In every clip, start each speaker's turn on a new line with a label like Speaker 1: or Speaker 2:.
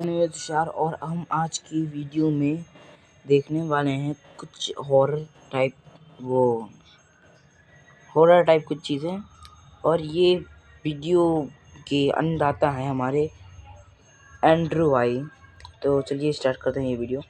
Speaker 1: मैं तुषार और हम आज की वीडियो में देखने वाले हैं कुछ हॉरर टाइप कुछ चीज़ें। और ये वीडियो के अन्नदाता है हमारे एंड्रू भाई। तो चलिए स्टार्ट करते हैं ये वीडियो।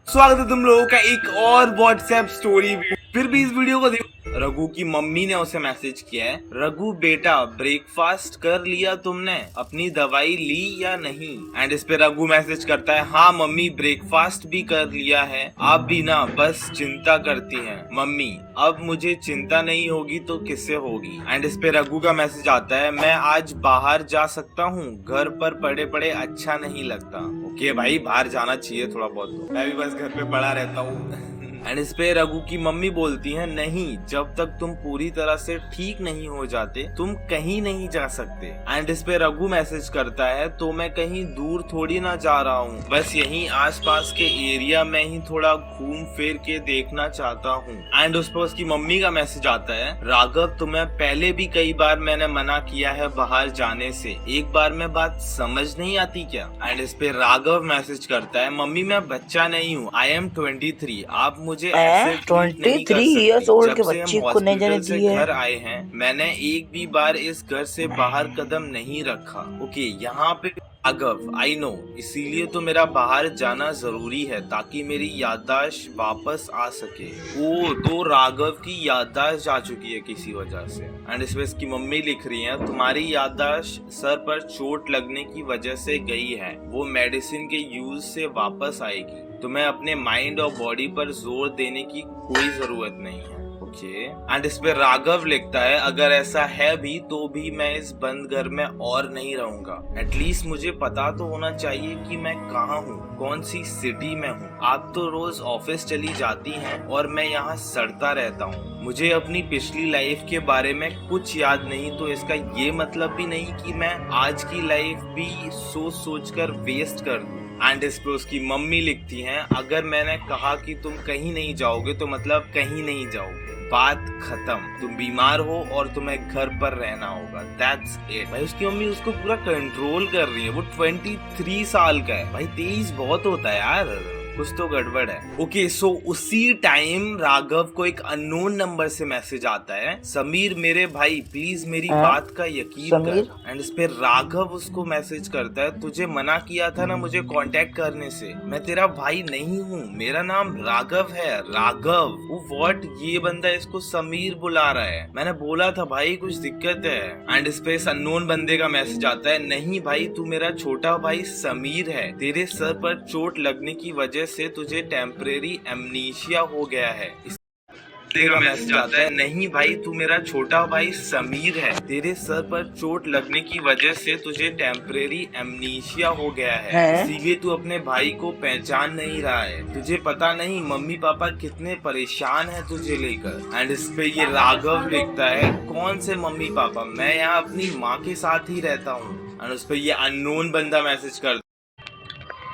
Speaker 2: स्वागत है तुम लोगों का एक और व्हाट्सएप स्टोरी। फिर भी इस वीडियो को देखो। रघु की मम्मी ने उसे मैसेज किया है, रघु बेटा ब्रेकफास्ट कर लिया तुमने, अपनी दवाई ली या नहीं। एंड इस पे रघु मैसेज करता है, हाँ मम्मी ब्रेकफास्ट भी कर लिया है, आप भी ना बस चिंता करती हैं मम्मी, अब मुझे चिंता नहीं होगी तो किससे होगी। एंड इस पे रघु का मैसेज आता है, मैं आज बाहर जा सकता हूँ, घर पर पड़े पड़े अच्छा नहीं लगता। ओके भाई, बाहर जाना चाहिए थोड़ा बहुत, तो मैं भी बस घर पे पड़ा रहता हूँ। एंड इस पे रघु की मम्मी बोलती है, नहीं जब तक तुम पूरी तरह से ठीक नहीं हो जाते तुम कहीं नहीं जा सकते। एंड इस पे रघु मैसेज करता है, तो मैं कहीं दूर थोड़ी ना जा रहा हूँ, बस यहीं आसपास के एरिया में ही थोड़ा घूम फिर के देखना चाहता हूँ। एंड उस पर उसकी मम्मी का मैसेज आता है, राघव तुम्हें पहले भी कई बार मैंने मना किया है बाहर जाने से, एक बार में बात समझ नहीं आती क्या। एंड इस पे राघव मैसेज करता है, मम्मी मैं बच्चा नहीं हूँ, I am 23, आप मुझे ऐसे ट्रीट नहीं कर
Speaker 1: 23 इयर्स
Speaker 2: सकती।
Speaker 1: ओल्ड
Speaker 2: जब
Speaker 1: के
Speaker 2: से हम
Speaker 1: बच्चे को नहीं जाने
Speaker 2: हॉस्पिटल से
Speaker 1: दिए।
Speaker 2: घर आए हैं मैंने एक भी बार इस घर से बाहर कदम नहीं रखा। ओके यहाँ पे राघव, आई नो, इसीलिए तो मेरा बाहर जाना जरूरी है ताकि मेरी याददाश्त वापस आ सके। ओ तो राघव की याददाश्त जा चुकी है किसी वजह से। एंड इसमें इसकी मम्मी लिख रही है, तुम्हारी याददाश्त सर पर चोट लगने की वजह से गई है, वो मेडिसिन के यूज से वापस आएगी, तुम्हें अपने माइंड और बॉडी पर जोर देने की कोई जरूरत नहीं है। ओके एंड इस पे राघव लिखता है, अगर ऐसा है भी तो भी मैं इस बंद घर में और नहीं रहूंगा, एटलीस्ट मुझे पता तो होना चाहिए कि मैं कहाँ हूँ, कौन सी सिटी में हूँ। आप तो रोज ऑफिस चली जाती हैं और मैं यहाँ सड़ता रहता हूँ, मुझे अपनी पिछली लाइफ के बारे में कुछ याद नहीं, तो इसका ये मतलब भी नहीं कि मैं आज की लाइफ भी सोच सोच कर वेस्ट कर दूँ। एंड इस पे उसकी मम्मी लिखती हैं, अगर मैंने कहा कि तुम कहीं नहीं जाओगे तो मतलब कहीं नहीं जाओगे, बात खत्म, तुम बीमार हो और तुम्हें घर पर रहना होगा, दैट्स इट। भाई उसकी मम्मी उसको पूरा कंट्रोल कर रही है। वो 23 साल का है भाई, 23 बहुत होता है यार, कुछ तो गड़बड़ है। ओके सो उसी टाइम राघव को एक अननोन नंबर से मैसेज आता है, समीर मेरे भाई प्लीज मेरी बात का यकीन कर। एंड इस पे राघव उसको मैसेज करता है, तुझे मना किया था ना मुझे कांटेक्ट करने से, मैं तेरा भाई नहीं हूँ, मेरा नाम राघव है। राघव व्हाट, ये बंदा इसको समीर बुला रहा है, मैंने बोला था भाई कुछ दिक्कत है। एंड इस पे इस अननोन बंदे का मैसेज आता है, नहीं भाई तू मेरा छोटा भाई समीर है, तेरे सर पर चोट लगने की वजह से तुझे टेम्परेरी एमनीशिया हो गया है। का मैसेज आता है, नहीं भाई तू मेरा छोटा भाई समीर है, तेरे सर पर चोट लगने की वजह से तुझे टेम्परेरी एमनीशिया हो गया है, इसीलिए तू अपने भाई को पहचान नहीं रहा है, तुझे पता नहीं मम्मी पापा कितने परेशान है तुझे लेकर। एंड इस पे ये राघव लिखता है, कौन से मम्मी पापा, मैं यहाँ अपनी माँ के साथ ही रहता हूँ। एंड उस पे ये अननोन बंदा मैसेज कर,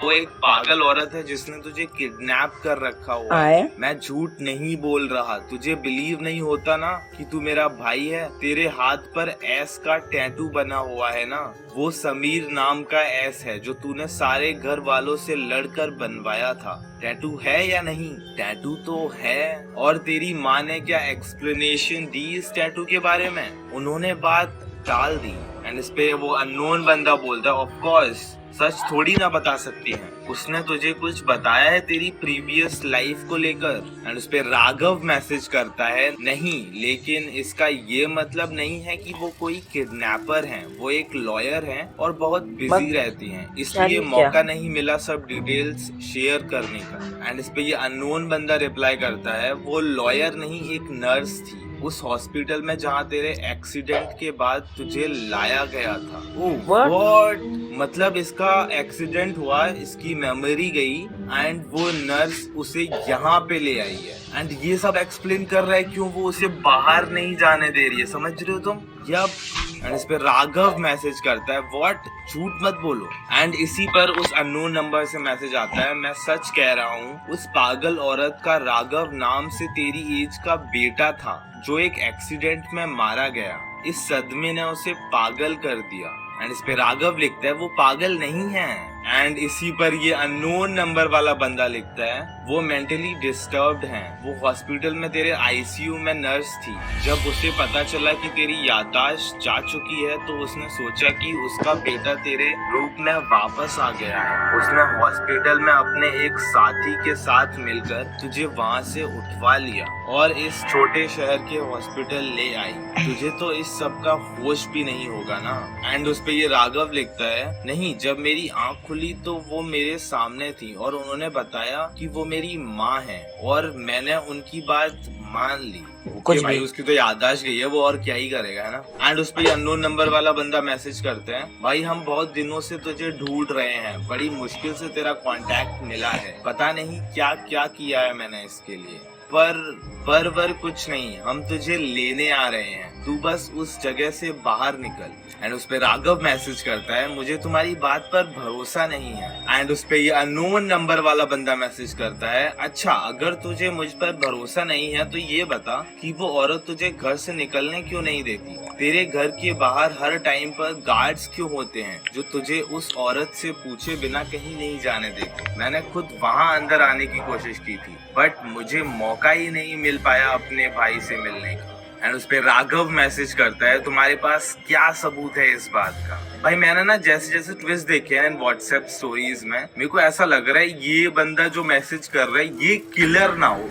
Speaker 2: वो एक पागल औरत है जिसने तुझे किडनैप कर रखा हुआ है, मैं झूठ नहीं बोल रहा, तुझे बिलीव नहीं होता ना कि तू मेरा भाई है, तेरे हाथ पर एस का टैटू बना हुआ है ना, वो समीर नाम का एस है जो तूने सारे घर वालों से लड़कर बनवाया था, टैटू है या नहीं? टैटू तो है। और तेरी माँ ने क्या एक्सप्लेनेशन दी इस टैटू के बारे में? उन्होंने बात टाल दी। एंड इस पे वो अननोन बंदा बोलता है, ऑफ कोर्स सच थोड़ी ना बता सकती है, उसने तुझे कुछ बताया है तेरी प्रीवियस लाइफ को लेकर। एंड उस पे राघव मैसेज करता है, नहीं लेकिन इसका ये मतलब नहीं है कि वो कोई किडनैपर हैं, वो एक लॉयर हैं और बहुत बिजी रहती हैं, इसलिए मौका नहीं मिला सब डिटेल्स शेयर करने का। एंड इस पे ये अननोन बंदा रिप्लाई करता है, वो लॉयर नहीं एक नर्स थी उस हॉस्पिटल में जहाँ तेरे एक्सीडेंट के बाद तुझे लाया गया था। व्हाट? मतलब इसका एक्सीडेंट हुआ, इसकी मेमोरी गई एंड वो नर्स उसे यहाँ पे ले आई है, एंड ये सब एक्सप्लेन कर रहा है क्यों वो उसे बाहर नहीं जाने दे रही है, समझ रहे हो तुम? यप। एंड इस पे राघव मैसेज करता है, व्हाट, झूठ मत बोलो। एंड इसी पर उस अननोन नंबर से मैसेज आता है, मैं सच कह रहा हूँ, उस पागल औरत का राघव नाम से तेरी एज का बेटा था जो एक एक्सीडेंट में मारा गया, इस सदमे ने उसे पागल कर दिया। एंड इस पे राघव लिखता है, वो पागल नहीं है, एंड इसी पर ये अननोन नंबर वाला बंदा लिखता है वो मेंटली डिस्टर्ब्ड हैं। वो हॉस्पिटल में तेरे आईसीयू में नर्स थी। जब उसे पता चला कि तेरी याददाश्त जा चुकी है तो उसने सोचा कि उसका बेटा तेरे रूप में वापस आ गया है। उसने हॉस्पिटल में अपने एक साथी के साथ मिलकर तुझे वहाँ से उठवा लिया और इस छोटे शहर के हॉस्पिटल ले आई। तुझे तो इस सब का होश भी नहीं होगा ना। एंड उस पे ये राघव लिखता है नहीं, जब मेरी आँख खुली तो वो मेरे सामने थी और उन्होंने बताया कि वो मेरी माँ है और मैंने उनकी बात मान ली।
Speaker 1: कुछ
Speaker 2: भाई
Speaker 1: भी।
Speaker 2: उसकी तो याददाश्त गई है, वो और क्या ही करेगा, है ना। एंड उस पे अननोन नंबर वाला बंदा मैसेज करते हैं भाई हम बहुत दिनों से तुझे ढूंढ रहे हैं, बड़ी मुश्किल से तेरा कांटेक्ट मिला है, पता नहीं क्या क्या किया है मैंने इसके लिए, पर कुछ नहीं, हम तुझे लेने आ रहे हैं, तू बस उस जगह से बाहर निकल। एंड उस पे राघव मैसेज करता है मुझे तुम्हारी बात पर भरोसा नहीं है। एंड उस पे ये अननोन नंबर वाला बंदा मैसेज करता है अच्छा अगर तुझे मुझ पर भरोसा नहीं है तो ये बता कि वो औरत तुझे घर से निकलने क्यों नहीं देती, तेरे घर के बाहर हर टाइम पर गार्ड्स क्यों होते हैं जो तुझे उस औरत से पूछे बिना कहीं नहीं जाने देते। मैंने खुद वहाँ अंदर आने की कोशिश की थी बट मुझे मौका ही नहीं मिल पाया अपने भाई से मिलने का। एंड उस पे राघव मैसेज करता है तुम्हारे पास क्या सबूत है इस बात का। भाई मैंने ना जैसे जैसे ट्विस्ट देखे हैं व्हाट्सएप स्टोरीज में, मेरे को ऐसा लग रहा है ये बंदा जो मैसेज कर रहा है ये किलर ना हो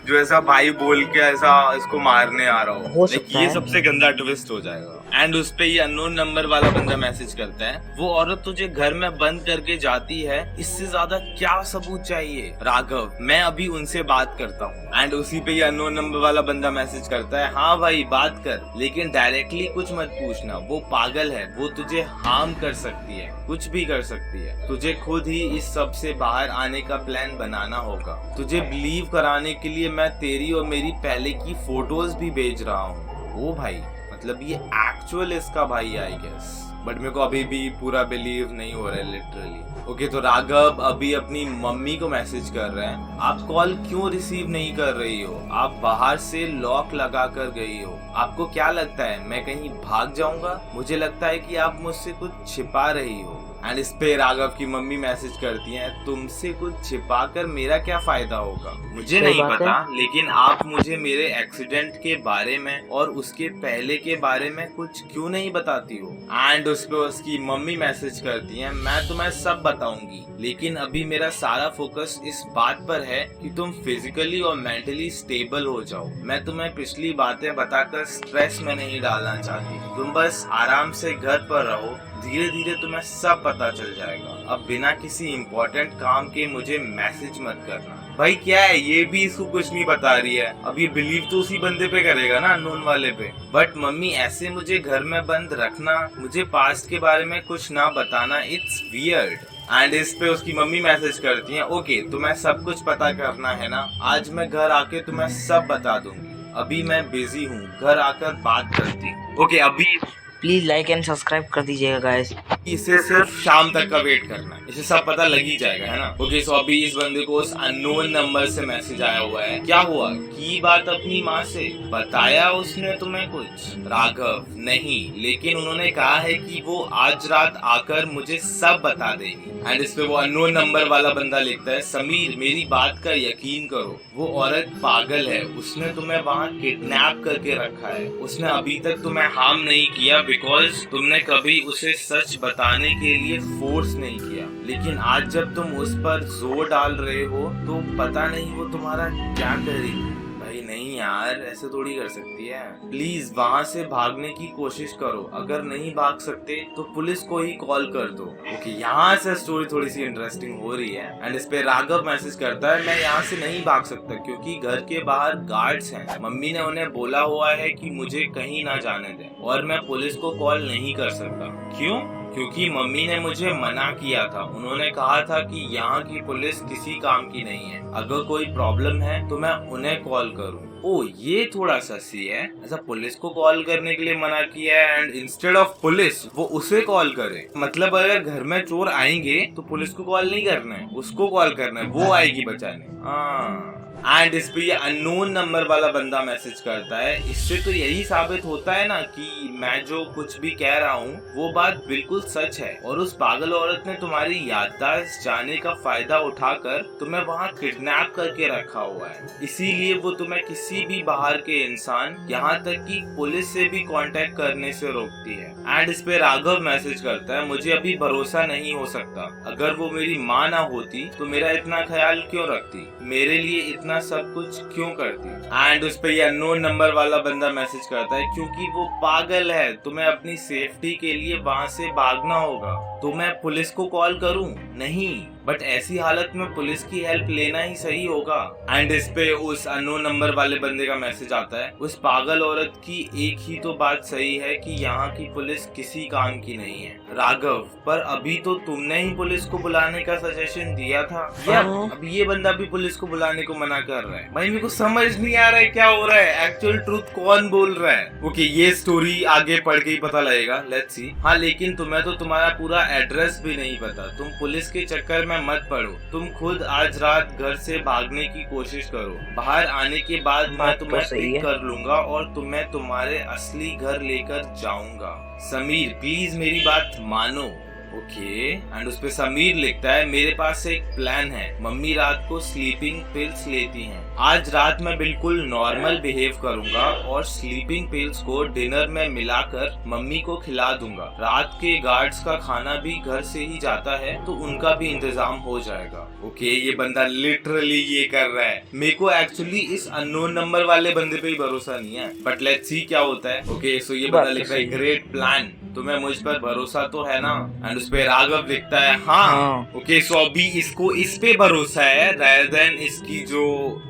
Speaker 2: जो ऐसा भाई बोल के ऐसा इसको मारने आ रहा हो
Speaker 1: सकता
Speaker 2: ये
Speaker 1: है।
Speaker 2: सबसे गंदा ट्विस्ट हो जाएगा। एंड उस पे ये अननोन नंबर वाला बंदा मैसेज करता है वो औरत तुझे घर में बंद करके जाती है, इससे ज्यादा क्या सबूत चाहिए राघव, मैं अभी उनसे बात करता हूँ। एंड उसी पे ये अननोन नंबर वाला बंदा मैसेज करता है हाँ भाई बात कर, लेकिन डायरेक्टली कुछ मत पूछना, वो पागल है, वो तुझे हार्म कर सकती है, कुछ भी कर सकती है, तुझे खुद ही इस सब से बाहर आने का प्लान बनाना होगा। तुझे बिलीव कराने के लिए मैं तेरी और मेरी पहले की फोटोज भी भेज रहा हूँ। ओ भाई मतलब ये एक्चुअल इसका भाई है आई गेस, बट मेरे को अभी भी पूरा बिलीव नहीं हो रहा है लिटरली। ओके तो राघव अभी अपनी मम्मी को मैसेज कर रहे हैं आप कॉल क्यों रिसीव नहीं कर रही हो, आप बाहर से लॉक लगा कर गई हो, आपको क्या लगता है मैं कहीं भाग जाऊंगा, मुझे लगता है कि आप मुझसे कुछ छिपा रही हो। एंड इस पे राघव की मम्मी मैसेज करती हैं तुमसे कुछ छिपा कर मेरा क्या फायदा होगा, मुझे नहीं पता, लेकिन आप मुझे मेरे एक्सीडेंट के बारे में और उसके पहले के बारे में कुछ क्यों नहीं बताती हो। एंड उस पे उसकी मम्मी मैसेज करती हैं मैं तुम्हें सब बताऊंगी, लेकिन अभी मेरा सारा फोकस इस बात पर है कि तुम फिजिकली और मेंटली स्टेबल हो जाओ। मैं तुम्हें पिछली बातें बताकर स्ट्रेस में नहीं डालना चाहती, तुम बस आराम से घर पर रहो, धीरे धीरे तुम्हें सब पता चल जाएगा। अब बिना किसी इम्पोर्टेंट काम के मुझे मैसेज मत करना। भाई क्या है ये भी इसको कुछ नहीं बता रही है, अब ये बिलीव तो उसी बंदे पे करेगा ना अननोन वाले पे। बट मम्मी ऐसे मुझे घर में बंद रखना, मुझे पास्ट के बारे में कुछ ना बताना, इट्स वियर्ड। एंड इस पे उसकी मम्मी मैसेज करती हैं ओके तुम्हें सब कुछ पता करना है ना, आज मैं घर आके तुम्हें सब बता दूंगी, अभी मैं बिजी हूँ, घर आकर बात करती हूँ। ओके अभी
Speaker 1: प्लीज लाइक एंड सब्सक्राइब कर दीजिएगा गाइस।
Speaker 2: इसे सिर्फ शाम तक का वेट करना है, इसे सब पता लग ही जाएगा, है ना। ओके सो अभी इस बंदे को उस अननोन नंबर से मैसेज आया हुआ है, क्या हुआ की बात अपनी माँ से, बताया उसने तुम्हें कुछ राघव, नहीं, लेकिन उन्होंने कहा है कि वो आज रात आकर मुझे सब बता देगी। एंड इस पे वो अननोन नंबर वाला बंदा लिखता है समीर मेरी बात का यकीन करो, वो औरत पागल है, उसने तुम्हें वहाँ किडनैप करके रखा है, उसने अभी तक तुम्हें हार्म नहीं किया बिकॉज तुमने कभी उसे सच बताने के लिए फोर्स नहीं किया, लेकिन आज जब तुम उस पर जोर डाल रहे हो तो पता नहीं वो तुम्हारा क्या करेगी। भाई नहीं यार ऐसे थोड़ी कर सकती है, प्लीज वहाँ से भागने की कोशिश करो, अगर नहीं भाग सकते तो पुलिस को ही कॉल कर दो। ओके यहाँ से स्टोरी थोड़ी सी इंटरेस्टिंग हो रही है। एंड इस पे राघव मैसेज करता है मैं यहाँ से नहीं भाग सकता क्योंकि घर के बाहर गार्ड्स हैं, मम्मी ने उन्हें बोला हुआ है कि मुझे कहीं ना जाने दें और मैं पुलिस को कॉल नहीं कर सकता। क्यों? क्योंकि मम्मी ने मुझे मना किया था, उन्होंने कहा था कि यहाँ की पुलिस किसी काम की नहीं है, अगर कोई प्रॉब्लम है तो मैं उन्हें कॉल करूँ। ओ ये थोड़ा सा सी है, ऐसा पुलिस को कॉल करने के लिए मना किया है एंड इंस्टेड ऑफ पुलिस वो उसे कॉल करे, मतलब अगर घर में चोर आएंगे तो पुलिस को कॉल नहीं करना है, उसको कॉल करना है, वो आएगी बचाने। हाँ एंड इस पे ये अननोन नंबर वाला बंदा मैसेज करता है। इससे तो यही साबित होता है ना कि मैं जो कुछ भी कह रहा हूँ वो बात बिल्कुल सच है, और उस पागल औरत ने तुम्हारी याददाश्त जाने का फायदा उठाकर तुम्हें वहाँ किडनैप करके रखा हुआ है। इसीलिए वो तुम्हें किसी भी बाहर के इंसान, यहाँ तक कि पुलिस से भी कांटेक्ट करने से रोकती है। एंड इस पे राघव मैसेज करता है, मुझे अभी भरोसा नहीं हो सकता, अगर वो मेरी माँ ना होती तो मेरा इतना ख्याल क्यों रखती, मेरे लिए इतना सब कुछ क्यों करती। एंड उस पे ये अननोन नंबर वाला बंदा मैसेज करता है, क्योंकि वो पागल है, तुम्हें अपनी सेफ्टी के लिए वहाँ से भागना होगा। तो मैं पुलिस को कॉल करूं? नहीं, बट ऐसी हालत में पुलिस की हेल्प लेना ही सही होगा। एंड इस पे उस अननोन नंबर वाले बंदे का मैसेज आता है, उस पागल औरत की एक ही तो बात सही है कि यहाँ की पुलिस किसी काम की नहीं है राघव, पर अभी तो तुमने ही पुलिस को बुलाने का सजेशन दिया था, या अब ये बंदा भी पुलिस को बुलाने को मना कर रहा है। भाई मेरे को समझ नहीं आ रहा है क्या हो रहा है, एक्चुअल ट्रूथ कौन बोल रहा है। ओके, ये स्टोरी आगे पढ़ के ही पता लगेगा, लेट्स सी। हाँ, लेकिन तुम्हें तो तुम्हारा पूरा एड्रेस भी नहीं पता, तुम पुलिस के चक्कर में मत पड़ो, तुम खुद आज रात घर से भागने की कोशिश करो, बाहर आने के बाद मैं तुम्हें पिक कर लूंगा और तुम्हें तुम्हारे असली घर लेकर जाऊंगा। समीर प्लीज मेरी बात मानो। ओके, एंड उस पे समीर लिखता है, मेरे पास एक प्लान है, मम्मी रात को स्लीपिंग पिल्स लेती हैं, आज रात मैं बिल्कुल नॉर्मल बिहेव करूंगा और स्लीपिंग पिल्स को डिनर में मिलाकर मम्मी को खिला दूंगा। रात के गार्ड्स का खाना भी घर से ही जाता है तो उनका भी इंतजाम हो जाएगा। ओके, ये बंदा लिटरली ये कर रहा है। मेरे को एक्चुअली इस अननोन नंबर वाले बंदे पे ही भरोसा नहीं है, बट लेट्स सी क्या होता है। ओके, सो ये बंदा लिख रहा है, ग्रेट प्लान, तुम्हें मुझ पर भरोसा तो है ना। एंड उस पे राघव लिखता है, हाँ। ओके, सो अभी इसको इस पे भरोसा है rather than इसकी जो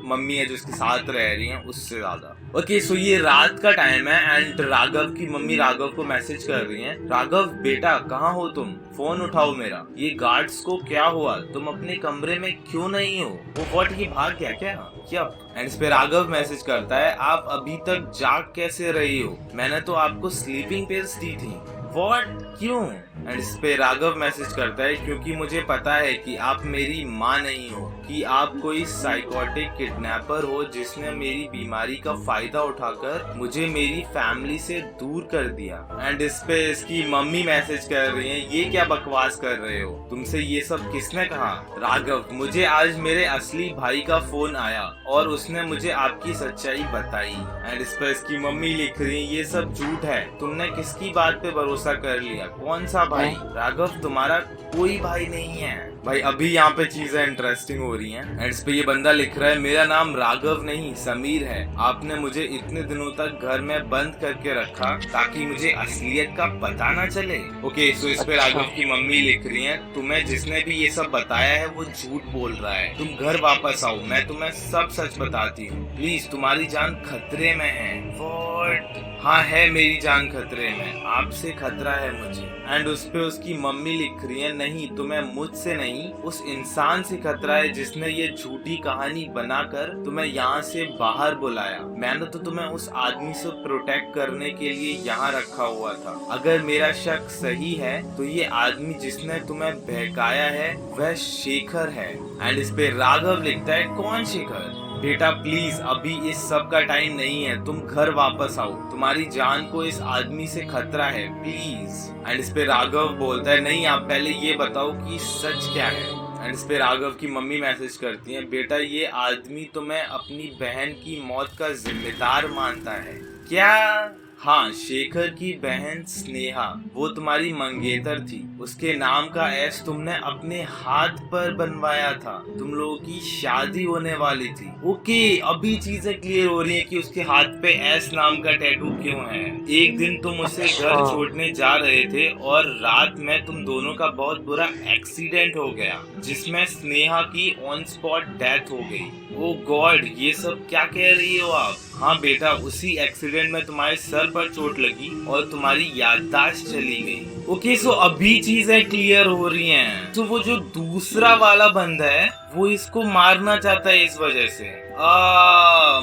Speaker 2: मम्मी है जो इसके साथ रह रही है उससे ज्यादा। ओके, सो ये रात का टाइम है एंड राघव की मम्मी राघव को मैसेज कर रही है, राघव बेटा कहाँ हो तुम, फोन उठाओ मेरा, ये गार्ड्स को क्या हुआ, तुम अपने कमरे में क्यों नहीं हो, वो व्हाट ये भाग गया क्या। एंड इस पे राघव मैसेज करता है, आप अभी तक जाग कैसे रही हो, मैंने तो आपको स्लीपिंग पिल्स दी थी, व्हाट क्यों। एंड इस पे राघव मैसेज करता है, क्योंकि मुझे पता है कि आप मेरी माँ नहीं हो, कि आप कोई साइकोटिक किडनैपर हो जिसने मेरी बीमारी का फायदा उठाकर मुझे मेरी फैमिली से दूर कर दिया। एंड इस पे इसकी मम्मी मैसेज कर रही है, ये क्या बकवास कर रहे हो, तुमसे ये सब किसने कहा। राघव, मुझे आज मेरे असली भाई का फोन आया और उसने मुझे आपकी सच्चाई बताई। एंड इस पे इसकी मम्मी लिख रही है, ये सब झूठ है, तुमने किसकी बात पे भरोसा कर लिया, कौन सा भाई। राघव, तुम्हारा कोई भाई नहीं है। भाई अभी यहाँ पे चीजें इंटरेस्टिंग हो रही हैं। एंड इस पे ये बंदा लिख रहा है, मेरा नाम राघव नहीं समीर है, आपने मुझे इतने दिनों तक घर में बंद करके रखा ताकि मुझे असलियत का पता ना चले। ओके, सो इस पे राघव की मम्मी लिख रही है, तुम्हें जिसने भी ये सब बताया है वो झूठ बोल रहा है, तुम घर वापस आओ, मैं तुम्हें सब सच बताती हूँ, प्लीज, तुम्हारी जान खतरे में है। व्हाट? हाँ, है मेरी जान खतरे में, आपसे खतरा है मुझे। एंड उस पे उसकी मम्मी लिख रही है, नहीं, तुम्हें मुझसे नहीं, उस इंसान से खतरा है जिसने ये झूठी कहानी बनाकर तुम्हें यहाँ से बाहर बुलाया। मैंने तो तुम्हें उस आदमी से प्रोटेक्ट करने के लिए यहाँ रखा हुआ था। अगर मेरा शक सही है तो ये आदमी जिसने तुम्हें बहकाया है वह शेखर है। एंड इस पे राघव लिखता है, कौन शेखर। बेटा प्लीज, अभी इस सब का टाइम नहीं है, तुम घर वापस आओ, तुम्हारी जान को इस आदमी से खतरा है, प्लीज। एंड इस पे राघव बोलता है, नहीं, आप पहले ये बताओ कि सच क्या है। एंड इस पे राघव की मम्मी मैसेज करती है, बेटा ये आदमी तुम्हें अपनी बहन की मौत का जिम्मेदार मानता है क्या। हाँ, शेखर की बहन स्नेहा, वो तुम्हारी मंगेतर थी, उसके नाम का एस तुमने अपने हाथ पर बनवाया था, तुम लोगों की शादी होने वाली थी। ओके, अभी चीजें क्लियर हो रही है कि उसके हाथ पे एस नाम का टैटू क्यों है। एक दिन तुम उसे घर छोड़ने जा रहे थे और रात में तुम दोनों का बहुत बुरा एक्सीडेंट हो गया जिसमें स्नेहा की ऑन स्पॉट डेथ हो गई। ओ गॉड, ये सब क्या कह रही हो आप। हाँ बेटा, उसी एक्सीडेंट में तुम्हारे सर पर चोट लगी और तुम्हारी याददाश्त चली गई। ओके, सो अभी चीजें क्लियर हो रही हैं। तो वो जो दूसरा वाला बंदा है वो इसको मारना चाहता है इस वजह से।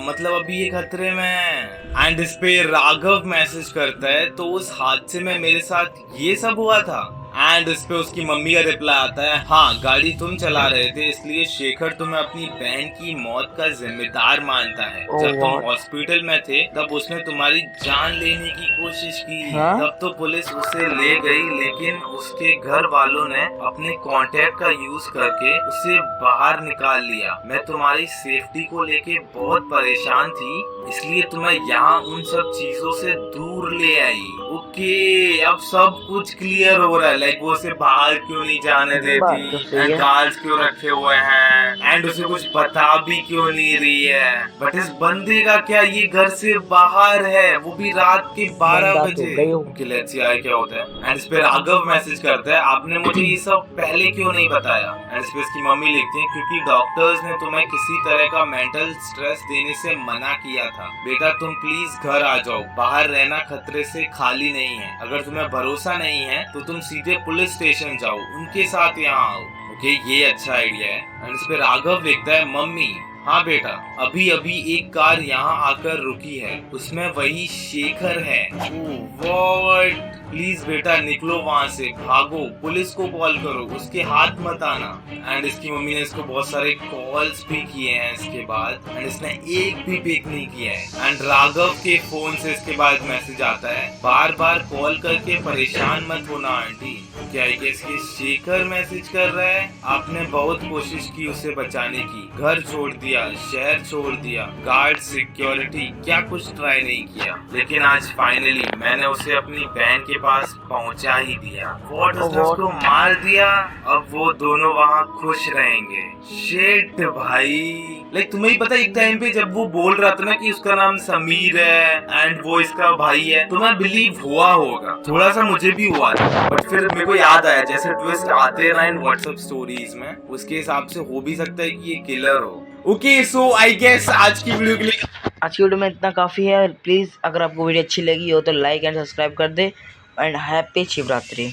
Speaker 2: मतलब अभी ये खतरे में है। एंड इस पे राघव मैसेज करता है, तो उस हादसे में मेरे साथ ये सब हुआ था। एंड इस पे उसकी मम्मी का रिप्लाई आता है, हाँ गाड़ी तुम चला रहे थे इसलिए शेखर तुम्हें अपनी बहन की मौत का जिम्मेदार मानता है।
Speaker 1: Oh,
Speaker 2: जब तुम
Speaker 1: what?
Speaker 2: हॉस्पिटल में थे तब उसने तुम्हारी जान लेने की कोशिश की।
Speaker 1: हाँ?
Speaker 2: तब तो पुलिस उसे ले गई, लेकिन उसके घर वालों ने अपने कांटेक्ट का यूज करके उसे बाहर निकाल लिया। मैं तुम्हारी सेफ्टी को लेके बहुत परेशान थी, इसलिए तुम्हें यहाँ उन सब चीजों से दूर ले आई। ओके, अब सब कुछ क्लियर हो रहा है। लाइक वो उसे बाहर क्यों नहीं जाने
Speaker 1: बात तो
Speaker 2: देती,
Speaker 1: सही है।
Speaker 2: एंड गार्ड्स क्यों रखे हुए हैं, एंड उसे कुछ बता भी क्यों नहीं रही है। बट इस बंदे का क्या, ये घर से बाहर है, वो भी रात के 12
Speaker 1: बंदा तो
Speaker 2: बजे।
Speaker 1: गयो।
Speaker 2: ओके, लेट्स सी आगे क्या होता है। एंड इस पे राघव मैसेज करता है, आपने मुझे ये सब पहले क्यों नहीं बताया। एंड इस पे इसकी मम्मी लिखती है, क्योंकि डॉक्टर्स ने तुम्हें किसी तरह का मेंटल स्ट्रेस देने से मना किया था। बेटा तुम प्लीज घर आ जाओ, बाहर रहना खतरे से खाली नहीं है। अगर तुम्हें भरोसा नहीं है तो तुम सीधे पुलिस स्टेशन जाओ, उनके साथ यहाँ आओ। ओके, ये अच्छा आइडिया है। एंड इस पे राघव लिखता है, मम्मी हाँ बेटा, अभी अभी एक कार यहाँ आकर रुकी है, उसमें वही शेखर है। व्हाट? प्लीज बेटा निकलो वहाँ से, भागो, पुलिस को कॉल करो, उसके हाथ मत आना। एंड इसकी मम्मी ने इसको बहुत सारे कॉल्स भी किए हैं इसके बाद, एंड इसने एक भी पिक नहीं किया है। एंड राघव के फोन से इसके बाद मैसेज आता है, बार बार कॉल करके परेशान मत होना आंटी। क्या है कि इसके शेखर मैसेज कर रहा है, आपने बहुत कोशिश की उसे बचाने की, घर छोड़ दिया, शहर छोड़ दिया, गार्ड, सिक्योरिटी, क्या कुछ ट्राई नहीं किया, लेकिन आज फाइनली मैंने उसे अपनी बहन के पास पहुंचा ही दिया। वॉट, उसने उसको मार दिया, अब वो दोनों वहाँ खुश रहेंगे। शिट भाई, लाइक तुम्हें ही पता, एक टाइम पे जब वो बोल रहा था ना कि उसका नाम समीर है एंड वो इसका भाई है, तो मैं बिलीव हुआ होगा, थोड़ा सा मुझे भी हुआ था। बट फिर मेरे को याद आया जैसे ट्विस्ट आते हैं ना इन व्हाट्सएप स्टोरीज में, उसके हिसाब से हो भी सकता है कि ये किलर हो। ओके, सो आई गेस आज की वीडियो के लिए
Speaker 1: आज की वीडियो में इतना काफ़ी है। प्लीज़ अगर आपको वीडियो अच्छी लगी हो तो लाइक एंड सब्सक्राइब कर दे। And happy Shivratri.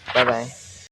Speaker 1: Bye bye.